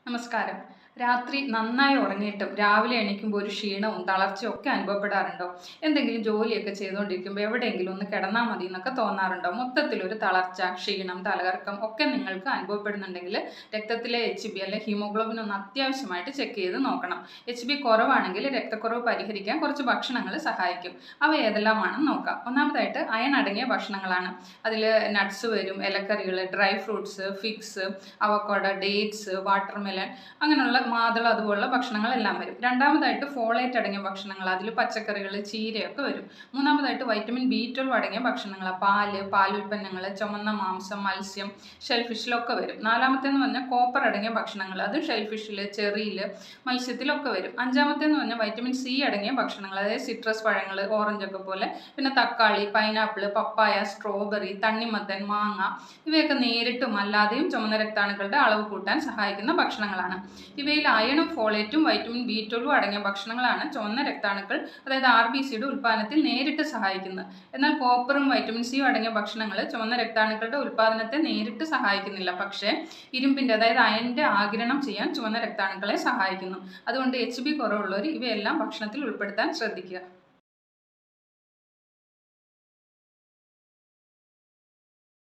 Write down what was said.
നമസ്കാരം. രാത്രി നന്നായി ഉറങ്ങിയിട്ടും രാവിലെ എണീക്കുമ്പോൾ ഒരു ക്ഷീണവും തളർച്ചയും ഒക്കെ അനുഭവപ്പെടാറുണ്ടോ? എന്തെങ്കിലും ജോലിയൊക്കെ ചെയ്തുകൊണ്ടിരിക്കുമ്പോൾ എവിടെയെങ്കിലും ഒന്ന് കിടന്നാൽ മതി എന്നൊക്കെ തോന്നാറുണ്ടോ? മൊത്തത്തിലൊരു തളർച്ച, ക്ഷീണം, തലകറക്കം ഒക്കെ നിങ്ങൾക്ക് അനുഭവപ്പെടുന്നുണ്ടെങ്കിൽ രക്തത്തിലെ HB അല്ലെങ്കിൽ ഹീമോഗ്ലോബിൻ ഒന്ന് അത്യാവശ്യമായിട്ട് ചെക്ക് ചെയ്ത് നോക്കണം. HB കുറവാണെങ്കിൽ രക്തക്കുറവ് പരിഹരിക്കാൻ കുറച്ച് ഭക്ഷണങ്ങൾ സഹായിക്കും. അവ ഏതെല്ലാമാണെന്ന് നോക്കാം. ഒന്നാമതായിട്ട് അയൺ അടങ്ങിയ ഭക്ഷണങ്ങളാണ്. അതിൽ നട്ട്സ് വരും, ഇലക്കറികൾ, dry fruits, figs, avocado, dates, watermelon, അങ്ങനെയുള്ള മാതളം അതുപോലുള്ള ഭക്ഷണങ്ങളെല്ലാം വരും. രണ്ടാമതായിട്ട് ഫോളേറ്റ് അടങ്ങിയ ഭക്ഷണങ്ങൾ, അതിൽ പച്ചക്കറികൾ, ചീരയൊക്കെ വരും. മൂന്നാമതായിട്ട് വൈറ്റമിൻ B12 അടങ്ങിയ ഭക്ഷണങ്ങൾ, പാലുൽപ്പന്നങ്ങൾ, ചുമന്ന മാംസം, മത്സ്യം, ഷെൽഫിഷിലൊക്കെ വരും. നാലാമത്തേന്ന് പറഞ്ഞാൽ കോപ്പർ അടങ്ങിയ ഭക്ഷണങ്ങൾ, അത് ഷെൽഫിഷിൽ, ചെറിയിൽ, മത്സ്യത്തിലൊക്കെ വരും. അഞ്ചാമത്തേന്ന് പറഞ്ഞാൽ വൈറ്റമിൻ C അടങ്ങിയ ഭക്ഷണങ്ങൾ, അതായത് സിട്രസ് പഴങ്ങൾ, ഓറഞ്ചൊക്കെ പോലെ, പിന്നെ തക്കാളി, പൈനാപ്പിൾ, പപ്പായ, സ്ട്രോബെറി, തണ്ണിമത്തൻ, മാങ്ങ, ഇവയൊക്കെ നേരിട്ടും അല്ലാതെയും ചുമന്ന രക്താണുക്കളുടെ അളവ് കൂട്ടാൻ സഹായിക്കുന്ന ഭക്ഷണങ്ങളാണ്. ഇവയിൽ അയണും ഫോളേറ്റും വൈറ്റമിൻ B12 അടങ്ങിയ ഭക്ഷണങ്ങളാണ് ചുവന്ന രക്താണുക്കൾ, അതായത് RBCയുടെ ഉൽപ്പാദനത്തിൽ നേരിട്ട് സഹായിക്കുന്നത്. എന്നാൽ കോപ്പറും വൈറ്റമിൻ സിയും അടങ്ങിയ ഭക്ഷണങ്ങൾ ചുവന്ന രക്താണുക്കളുടെ ഉൽപ്പാദനത്തെ നേരിട്ട് സഹായിക്കുന്നില്ല. പക്ഷേ ഇരുമ്പിൻ്റെ, അതായത് അയണിൻ്റെ ആഗിരണം ചെയ്യാൻ ചുവന്ന രക്താണുക്കളെ സഹായിക്കുന്നു. അതുകൊണ്ട് HB കുറവുള്ളവർ ഇവയെല്ലാം ഭക്ഷണത്തിൽ ഉൾപ്പെടുത്താൻ ശ്രദ്ധിക്കുക.